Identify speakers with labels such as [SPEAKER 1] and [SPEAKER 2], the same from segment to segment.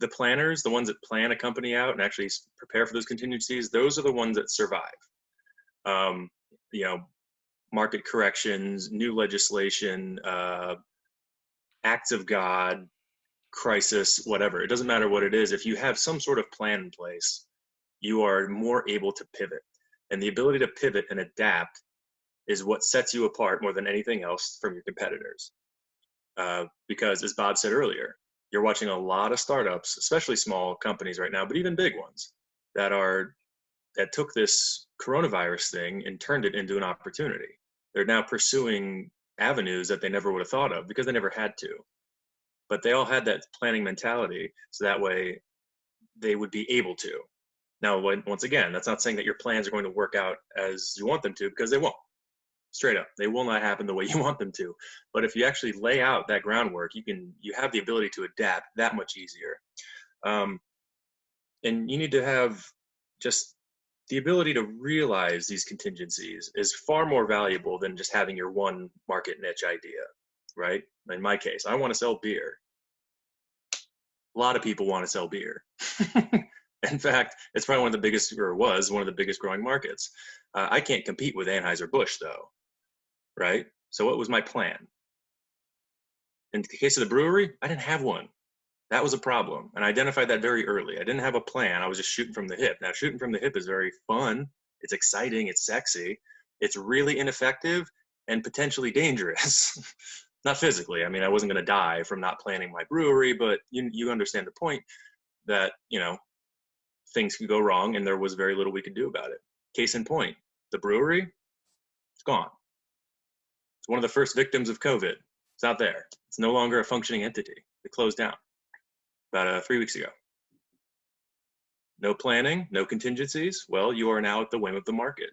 [SPEAKER 1] the planners, the ones that plan a company out and actually prepare for those contingencies, those are the ones that survive. Um, you know, market corrections, new legislation, acts of God, crisis, whatever. It doesn't matter what it is. If you have some sort of plan in place, you are more able to pivot. And the ability to pivot and adapt is what sets you apart more than anything else from your competitors. Because as Bob said earlier, you're watching a lot of startups, especially small companies right now, but even big ones that took this coronavirus thing and turned it into an opportunity. They're now pursuing avenues that they never would have thought of because they never had to. But they all had that planning mentality, so that way they would be able to. Now, once again, that's not saying that your plans are going to work out as you want them to, because they won't. Straight up, they will not happen the way you want them to. But if you actually lay out that groundwork, you have the ability to adapt that much easier. And you need to have just the ability to realize these contingencies is far more valuable than just having your one market niche idea, right? In my case, I want to sell beer. A lot of people want to sell beer. In fact, it's probably one of the biggest, or was one of the biggest growing markets. I can't compete with Anheuser-Busch though, right? So what was my plan? In the case of the brewery, I didn't have one. That was a problem, and I identified that very early. I didn't have a plan. I was just shooting from the hip. Now, shooting from the hip is very fun. It's exciting. It's sexy. It's really ineffective and potentially dangerous. Not physically. I mean, I wasn't going to die from not planning my brewery, but you understand the point that, things could go wrong, and there was very little we could do about it. Case in point, the brewery, it's gone. It's one of the first victims of COVID. It's not there. It's no longer a functioning entity. It closed down about 3 weeks ago. No planning, no contingencies. Well, you are now at the whim of the market.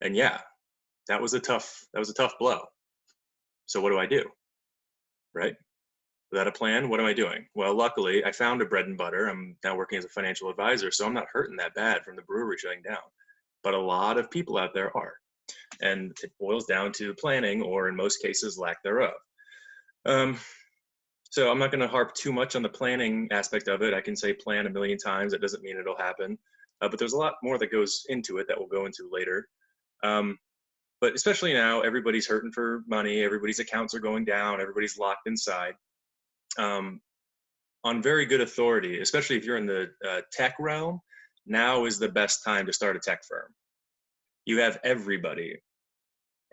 [SPEAKER 1] And yeah, that was a tough blow. So what do I do? Right? Without a plan, what am I doing? Well, luckily, I found a bread and butter. I'm now working as a financial advisor, so I'm not hurting that bad from the brewery shutting down. But a lot of people out there are. And it boils down to planning, or in most cases, lack thereof. So I'm not going to harp too much on the planning aspect of it. I can say plan a million times. That doesn't mean it'll happen. But there's a lot more that goes into it that we'll go into later. But especially now, everybody's hurting for money. Everybody's accounts are going down. Everybody's locked inside. On very good authority, especially if you're in the tech realm, now is the best time to start a tech firm. You have everybody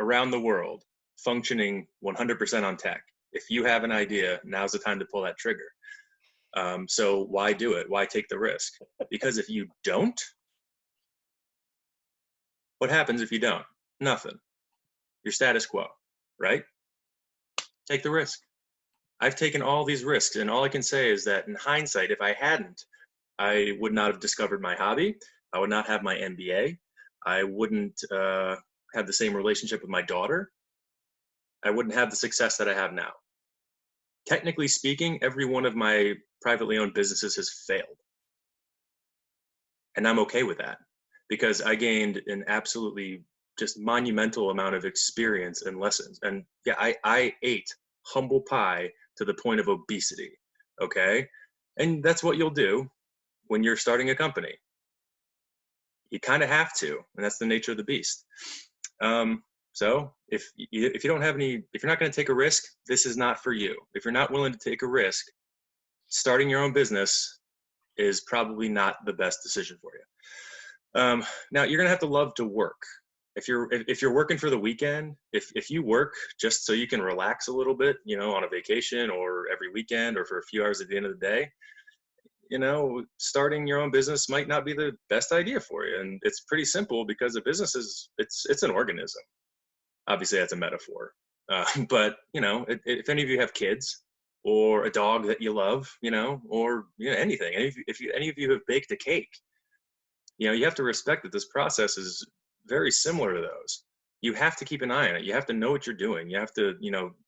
[SPEAKER 1] around the world functioning 100% on tech. If you have an idea, now's the time to pull that trigger. So why do it? Why take the risk? Because if you don't, what happens if you don't? Nothing. Your status quo, right? Take the risk. I've taken all these risks, and all I can say is that in hindsight, if I hadn't, I would not have discovered my hobby. I would not have my MBA. I wouldn't have the same relationship with my daughter. I wouldn't have the success that I have now. Technically speaking, every one of my privately owned businesses has failed. And I'm okay with that, because I gained an absolutely just monumental amount of experience and lessons. And yeah, I ate humble pie to the point of obesity, okay? And that's what you'll do when you're starting a company. You kind of have to, and that's the nature of the beast. So if you don't have any, if you're not going to take a risk, this is not for you. If you're not willing to take a risk, starting your own business is probably not the best decision for you. Now you're going to have to love to work. If you're working for the weekend, if you work just so you can relax a little bit, on a vacation or every weekend or for a few hours at the end of the day, starting your own business might not be the best idea for you. And it's pretty simple, because a business it's an organism. Obviously that's a metaphor. But if any of you have kids or a dog that you love, or anything, if any of you have baked a cake, you have to respect that this process is very similar to those. You have to keep an eye on it. You have to know what you're doing. You have to,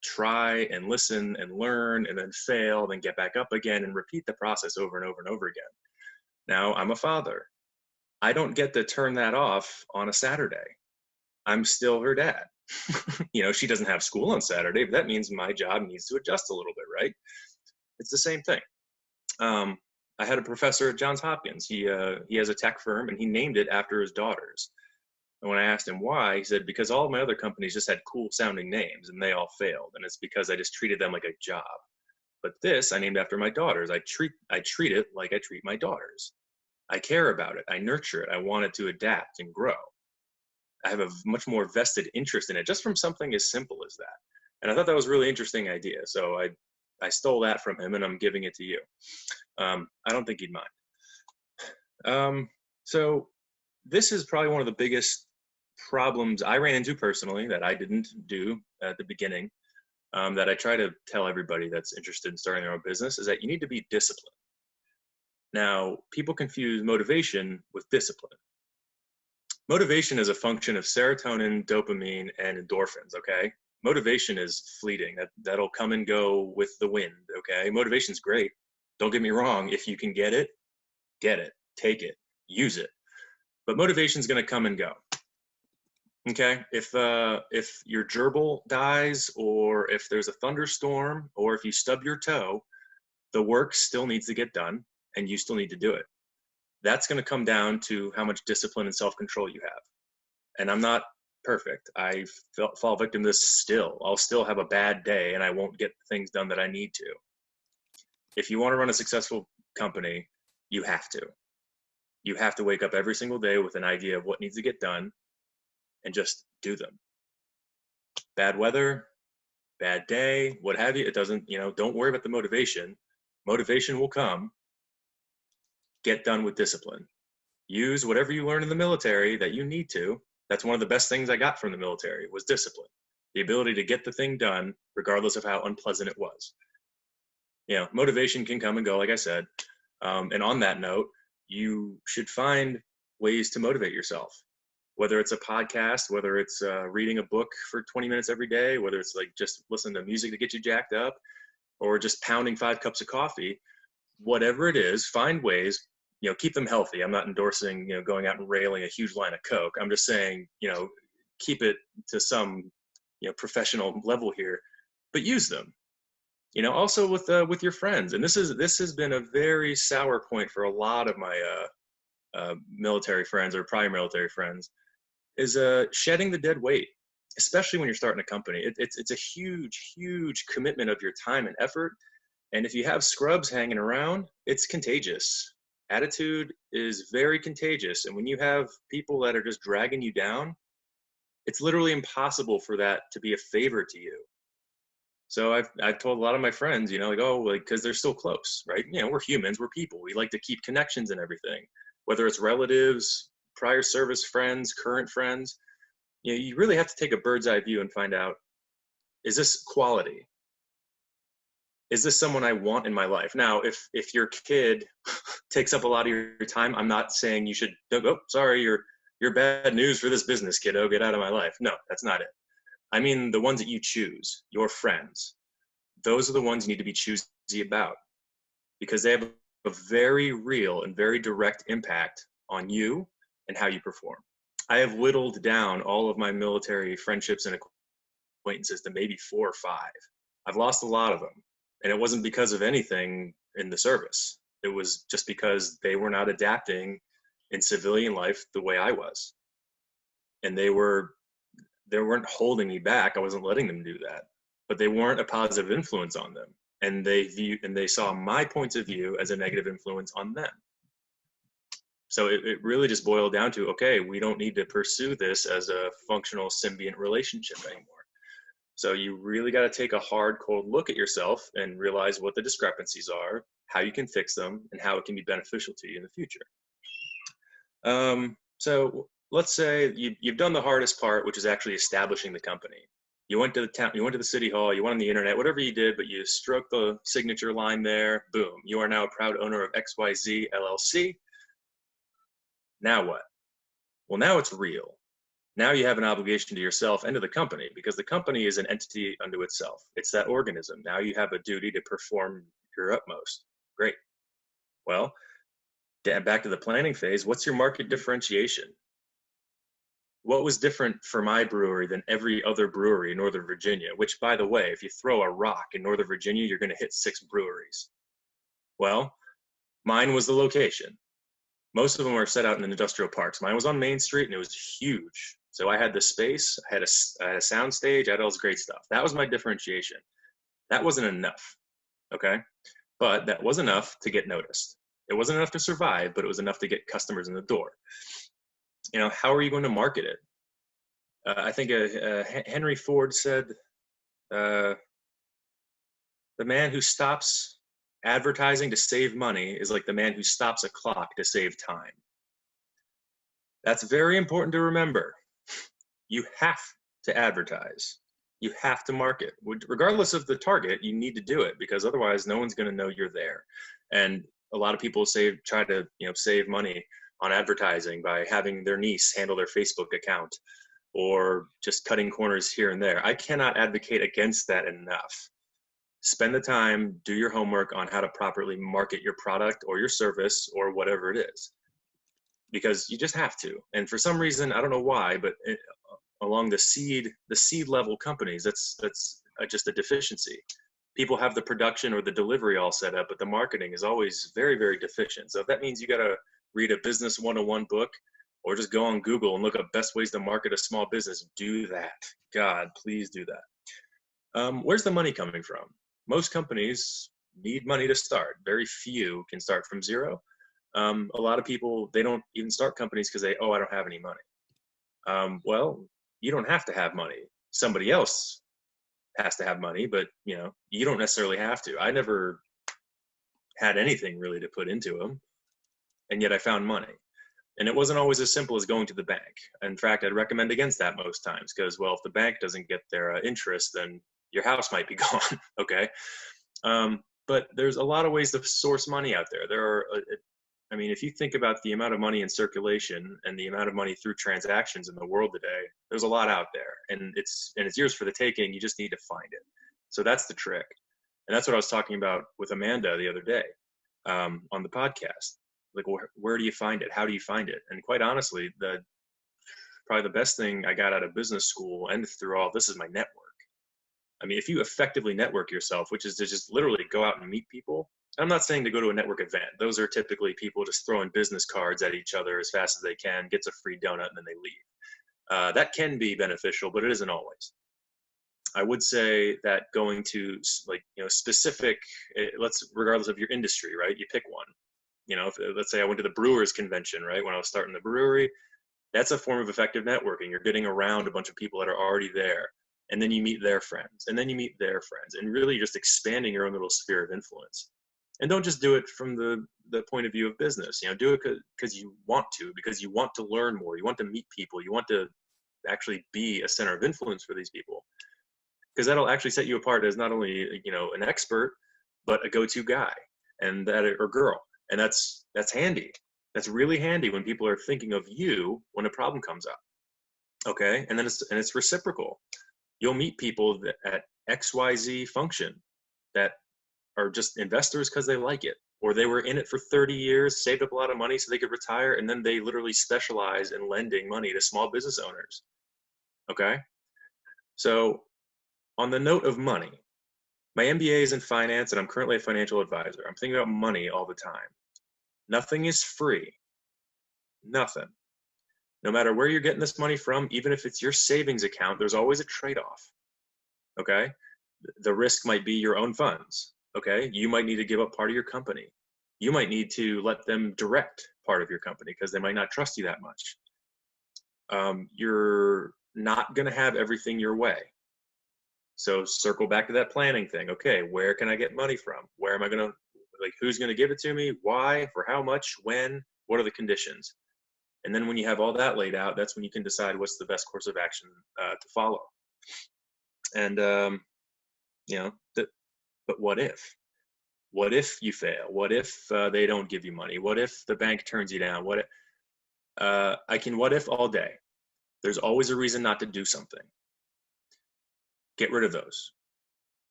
[SPEAKER 1] try and listen and learn and then fail, then get back up again and repeat the process over and over and over again. Now, I'm a father. I don't get to turn that off on a Saturday. I'm still her dad. She doesn't have school on Saturday, but that means my job needs to adjust a little bit, right? It's the same thing. I had a professor at Johns Hopkins. He has a tech firm, and he named it after his daughters. And when I asked him why, he said, because all of my other companies just had cool sounding names and they all failed. And it's because I just treated them like a job. But this I named after my daughters. I treat it like I treat my daughters. I care about it. I nurture it. I want it to adapt and grow. I have a much more vested interest in it just from something as simple as that. And I thought that was a really interesting idea. So I stole that from him and I'm giving it to you. I don't think he'd mind. So this is probably one of the biggest problems I ran into personally that I didn't do at the beginning, that I try to tell everybody that's interested in starting their own business, is that you need to be disciplined. Now, people confuse motivation with discipline. Motivation is a function of serotonin, dopamine, and endorphins, okay? Motivation is fleeting. That'll come and go with the wind, okay? Motivation's great. Don't get me wrong. If you can get it, take it, use it. But motivation's gonna come and go. Okay, if your gerbil dies, or if there's a thunderstorm, or if you stub your toe, the work still needs to get done, and you still need to do it. That's going to come down to how much discipline and self-control you have. And I'm not perfect. I fall victim to this still. I'll still have a bad day, and I won't get things done that I need to. If you want to run a successful company, you have to. You have to wake up every single day with an idea of what needs to get done, and just do them. Bad weather, bad day, what have you, it doesn't, don't worry about the motivation. Motivation will come. Get done with discipline. Use whatever you learn in the military that you need to. That's one of the best things I got from the military was discipline. The ability to get the thing done regardless of how unpleasant it was. Motivation can come and go, like I said. And on that note, you should find ways to motivate yourself. Whether it's a podcast, whether it's reading a book for 20 minutes every day, whether it's like just listening to music to get you jacked up, or just pounding 5 cups of coffee, whatever it is, find ways, keep them healthy. I'm not endorsing, going out and railing a huge line of Coke. I'm just saying, keep it to some, professional level here, but use them. Also with your friends. And this has been a very sour point for a lot of my military friends or prior military friends, is shedding the dead weight, especially when you're starting a company. It's a huge commitment of your time and effort. And if you have scrubs hanging around, it's contagious. Attitude is very contagious. And when you have people that are just dragging you down, it's literally impossible for that to be a favor to you. So I've told a lot of my friends, because they're still close, right? We're humans, we're people. We like to keep connections and everything, whether it's relatives, prior service friends, current friends. You really have to take a bird's eye view and find out, is this quality? Is this someone I want in my life? Now, if your kid takes up a lot of your time, I'm not saying you should, sorry, you're bad news for this business, kiddo, get out of my life. No, that's not it. I mean, the ones that you choose, your friends, those are the ones you need to be choosy about, because they have a very real and very direct impact on you and how you perform. I have whittled down all of my military friendships and acquaintances to maybe 4 or 5. I've lost a lot of them. And it wasn't because of anything in the service. It was just because they were not adapting in civilian life the way I was. And they weren't holding me back. I wasn't letting them do that. But they weren't a positive influence on them. And they saw my points of view as a negative influence on them. So it really just boiled down to, okay, we don't need to pursue this as a functional symbiont relationship anymore. So you really got to take a hard, cold look at yourself and realize what the discrepancies are, how you can fix them, and how it can be beneficial to you in the future. So let's say you've done the hardest part, which is actually establishing the company. You went to the town, you went to the city hall, you went on the internet, whatever you did, but you stroked the signature line there, boom. You are now a proud owner of XYZ LLC. Now what? Well, now it's real. Now you have an obligation to yourself and to the company, because the company is an entity unto itself. It's that organism. Now you have a duty to perform your utmost. Great. Well, back to the planning phase, what's your market differentiation? What was different for my brewery than every other brewery in Northern Virginia? Which, by the way, if you throw a rock in Northern Virginia, you're going to hit 6 breweries. Well, Mine was the location. Most of them are set out in industrial parks. Mine was on Main Street, and it was huge. So I had the space, I had a sound stage, I had all this great stuff. That was my differentiation. That wasn't enough, okay? But that was enough to get noticed. It wasn't enough to survive, but it was enough to get customers in the door. You know, how are you going to market it? I think Henry Ford said, the man who stops advertising to save money is like the man who stops a clock to save time. That's very important to remember. You have to advertise. You have to market. Regardless of the target, you need to do it, because otherwise no one's going to know you're there. And a lot of people try to save money on advertising by having their niece handle their Facebook account, or just cutting corners here and there. I cannot advocate against that enough. Spend the time, do your homework on how to properly market your product or your service or whatever it is, because you just have to. And for some reason, I don't know why, but along the seed level companies, that's just a deficiency. People have the production or the delivery all set up, but the marketing is always very, very deficient. So if that means you got to read a business 101 book, or just go on Google and look up best ways to market a small business, do that. God, please do that. Where's the money coming from? Most companies need money to start. Very few can start from zero. A lot of people, they don't even start companies because I don't have any money. Well, you don't have to have money. Somebody else has to have money, but you don't necessarily have to. I never had anything really to put into them, and yet I found money. And it wasn't always as simple as going to the bank. In fact, I'd recommend against that most times, because, well, if the bank doesn't get their interest, then your house might be gone, okay? But there's a lot of ways to source money out there. If you think about the amount of money in circulation and the amount of money through transactions in the world today, there's a lot out there, and it's yours for the taking. You just need to find it. So that's the trick. And that's what I was talking about with Amanda the other day on the podcast. Like, where do you find it? How do you find it? And quite honestly, probably the best thing I got out of business school and through all this is my network. I mean, if you effectively network yourself, which is to just literally go out and meet people. I'm not saying to go to a network event. Those are typically people just throwing business cards at each other as fast as they can, gets a free donut, and then they leave. That can be beneficial, but it isn't always. I would say that going to specific, regardless of your industry, right? You pick one. Let's say I went to the brewers convention, right? When I was starting the brewery, that's a form of effective networking. You're getting around a bunch of people that are already there, and then you meet their friends, and then you meet their friends, and really just expanding your own little sphere of influence. And don't just do it from the point of view of business. Do it because you want to, because you want to learn more. You want to meet people. You want to actually be a center of influence for these people, because that'll actually set you apart as not only an expert, but a go-to guy or girl. And that's handy. That's really handy when people are thinking of you when a problem comes up. Okay, and then it's reciprocal. You'll meet people at XYZ function that are just investors because they like it, or they were in it for 30 years, saved up a lot of money so they could retire, and then they literally specialize in lending money to small business owners. Okay, so on the note of money, my MBA is in finance, and I'm currently a financial advisor. I'm thinking about money all the time. Nothing is free. Nothing. No matter where you're getting this money from, even if it's your savings account, there's always a trade-off. Okay? The risk might be your own funds. Okay? You might need to give up part of your company. You might need to let them direct part of your company because they might not trust you that much. You're not going to have everything your way. So circle back to that planning thing. Okay, where can I get money from? Where am I going to, who's going to give it to me? Why? For how much? When? What are the conditions? And then when you have all that laid out, that's when you can decide what's the best course of action to follow. And, but what if? What if you fail? What if they don't give you money? What if the bank turns you down? I can what if all day. There's always a reason not to do something. Get rid of those.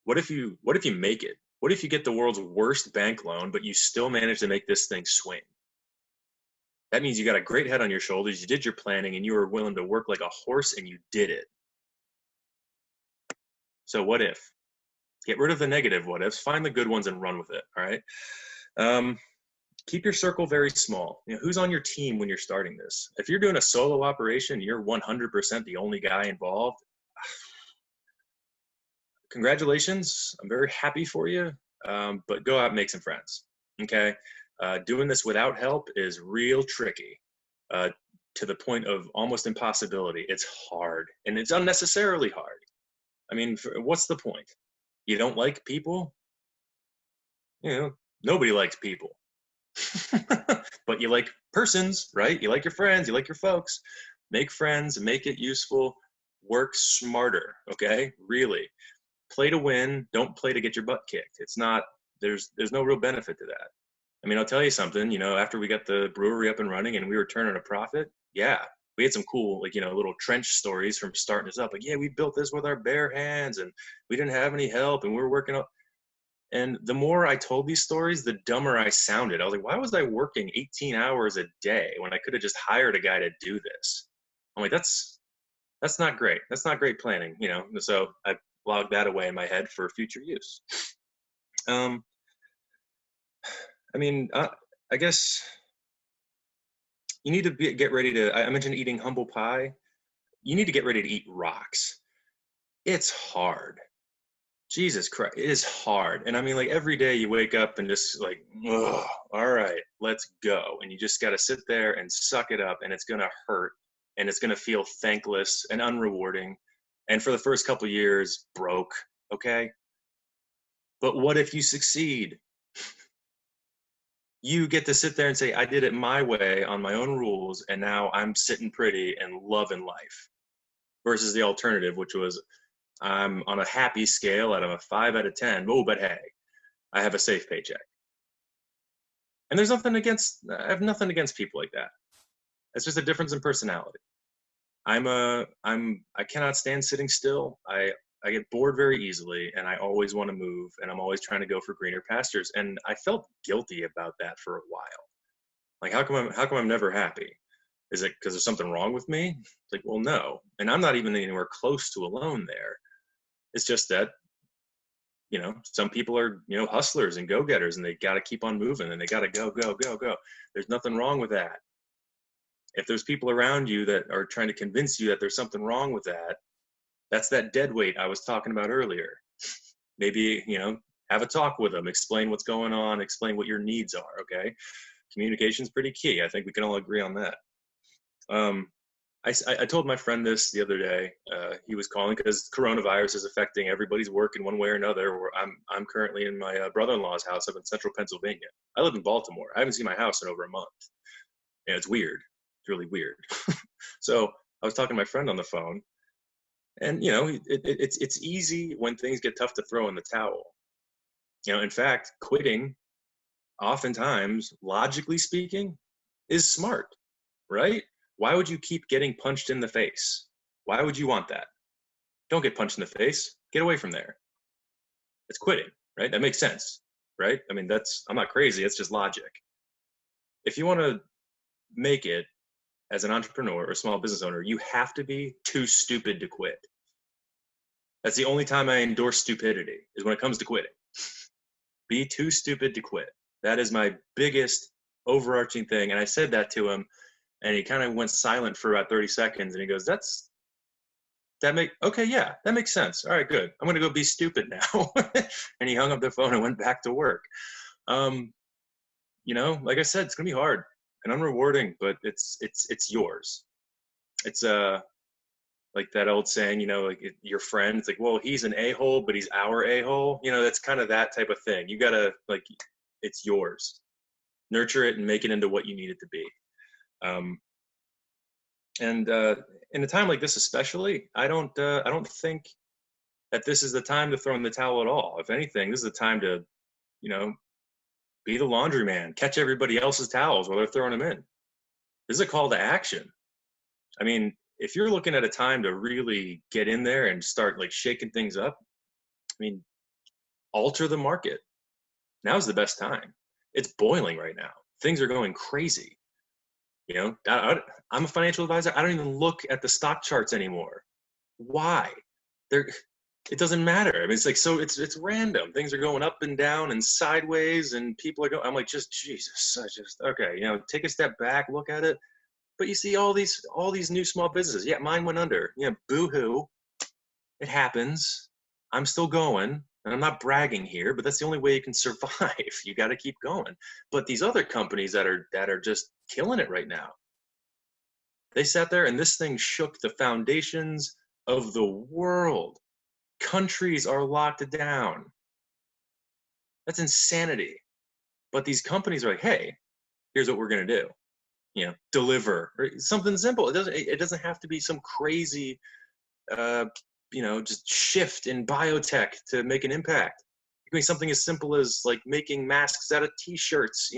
[SPEAKER 1] What if you make it? What if you get the world's worst bank loan, but you still manage to make this thing swing? That means you got a great head on your shoulders, you did your planning, and you were willing to work like a horse, and you did it. So what if? Get rid of the negative what ifs, find the good ones and run with it, all right? keep your circle very small. Who's on your team when you're starting this? If you're doing a solo operation, you're 100% the only guy involved. Congratulations. I'm very happy for you. But go out and make some friends. Okay. Doing this without help is real tricky, to the point of almost impossibility. It's hard, and it's unnecessarily hard. I mean, what's the point? You don't like people? Nobody likes people. But you like persons, right? You like your friends, you like your folks. Make friends, make it useful, work smarter, okay? Really. Play to win, don't play to get your butt kicked. It's not, there's no real benefit to that. I mean, I'll tell you something, after we got the brewery up and running and we were turning a profit, yeah, we had some cool, little trench stories from starting this up. Like, yeah, we built this with our bare hands and we didn't have any help and we were working up. And the more I told these stories, the dumber I sounded. I was like, why was I working 18 hours a day when I could have just hired a guy to do this? I'm like, that's not great. That's not great planning, So I logged that away in my head for future use. I guess you need to get ready to, I mentioned eating humble pie. You need to get ready to eat rocks. It's hard. Jesus Christ, it is hard. And every day you wake up and just all right, let's go. And you just got to sit there and suck it up, and it's going to hurt, and it's going to feel thankless and unrewarding. And for the first couple of years, broke, okay? But what if you succeed? You get to sit there and say, I did it my way on my own rules, and now I'm sitting pretty and loving life. Versus the alternative, which was, I'm on a happy scale out of a 5 out of 10. Oh, but hey, I have a safe paycheck. And I have nothing against people like that. It's just a difference in personality. I cannot stand sitting still. I get bored very easily, and I always want to move, and I'm always trying to go for greener pastures. And I felt guilty about that for a while. Like, how come I'm never happy? Is it because there's something wrong with me? It's like, well, no. And I'm not even anywhere close to alone there. It's just that, some people are, hustlers and go-getters, and they got to keep on moving, and they got to go. There's nothing wrong with that. If there's people around you that are trying to convince you that there's something wrong with that, that's that dead weight I was talking about earlier. Maybe, have a talk with them, explain what's going on, explain what your needs are, okay? Communication's pretty key. I think we can all agree on that. I told my friend this the other day. He was calling because coronavirus is affecting everybody's work in one way or another. I'm currently in my brother-in-law's house up in central Pennsylvania. I live in Baltimore. I haven't seen my house in over a month. And it's weird. It's really weird. So I was talking to my friend on the phone, and it's easy when things get tough to throw in the towel. In fact, quitting, oftentimes, logically speaking, is smart, right? Why would you keep getting punched in the face? Why would you want that? Don't get punched in the face. Get away from there. It's quitting, right? That makes sense, right? I'm not crazy. It's just logic. If you want to make it as an entrepreneur or small business owner, you have to be too stupid to quit. That's the only time I endorse stupidity, is when it comes to quitting. Be too stupid to quit. That is my biggest overarching thing. And I said that to him, and he kind of went silent for about 30 seconds, and he goes, okay, yeah, that makes sense. All right, good. I'm going to go be stupid now. And he hung up the phone and went back to work. Like I said, it's going to be hard and unrewarding, but it's yours. It's like that old saying, your friend, it's like, well, he's an a-hole, but he's our a-hole. That's kind of that type of thing. You got to, it's yours. Nurture it and make it into what you need it to be. And in a time like this, especially, I don't think that this is the time to throw in the towel at all. If anything, this is the time to, be the laundryman, catch everybody else's towels while they're throwing them in. This is a call to action. If you're looking at a time to really get in there and start shaking things up, alter the market. Now's the best time. It's boiling right now. Things are going crazy. I'm a financial advisor. I don't even look at the stock charts anymore. Why? it doesn't matter. I mean, it's like, so it's random. Things are going up and down and sideways, and people are going. I'm like, just Jesus, I just okay. Take a step back, look at it. But you see all these new small businesses. Yeah, mine went under. Boo hoo. It happens. I'm still going, and I'm not bragging here, but that's the only way you can survive. You got to keep going. But these other companies that are just killing it right now, they sat there and this thing shook the foundations of the world. Countries are locked down. That's insanity. But these companies are like, hey, here's what we're going to do. Deliver or something simple. It doesn't have to be some crazy just shift in biotech to make an impact. It can be something as simple as like making masks out of t-shirts,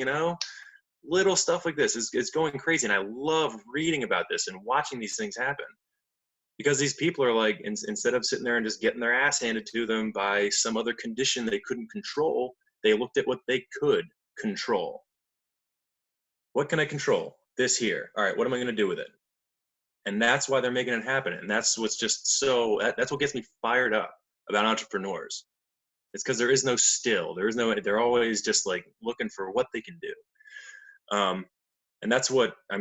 [SPEAKER 1] little stuff like this is going crazy. And I love reading about this and watching these things happen, because these people are like, instead of sitting there and just getting their ass handed to them by some other condition they couldn't control, they looked at what they could control. What can I control? This here. All right, what am I going to do with it? And that's why they're making it happen. And that's what's just that's what gets me fired up about entrepreneurs. It's because there is no still. They're always just like looking for what they can do. And that's what, I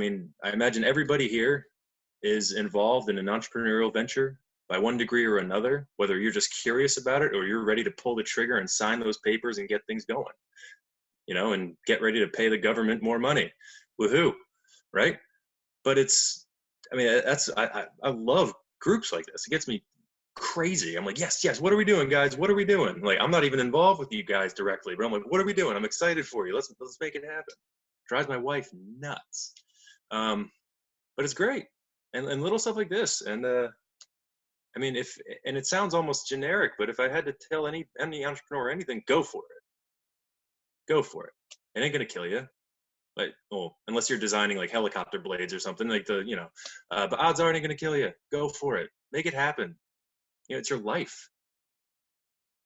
[SPEAKER 1] imagine everybody here is involved in an entrepreneurial venture by one degree or another, whether you're just curious about it or you're ready to pull the trigger and sign those papers and get things going, and get ready to pay the government more money. Woohoo, right? But I love groups like this. It gets me crazy. I'm like, yes, what are we doing, guys? What are we doing? Like, I'm not even involved with you guys directly, but I'm like, what are we doing? I'm excited for you. Let's make it happen. Drives my wife nuts. But it's great. And little stuff like this. And and it sounds almost generic, but if I had to tell any entrepreneur anything, go for it. Go for it. It ain't gonna kill you. Like, unless you're designing like helicopter blades or something, like but odds are it ain't gonna kill you. Go for it. Make it happen. It's your life.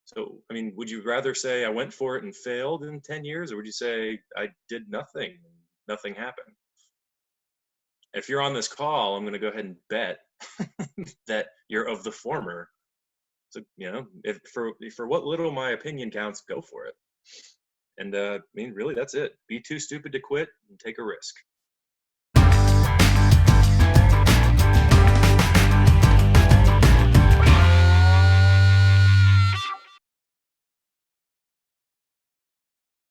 [SPEAKER 1] So, would you rather say I went for it and failed in 10 years, or would you say I did nothing and nothing happened? If you're on this call, I'm going to go ahead and bet that you're of the former. So, if for what little my opinion counts, go for it. And really, that's it. Be too stupid to quit and take a risk.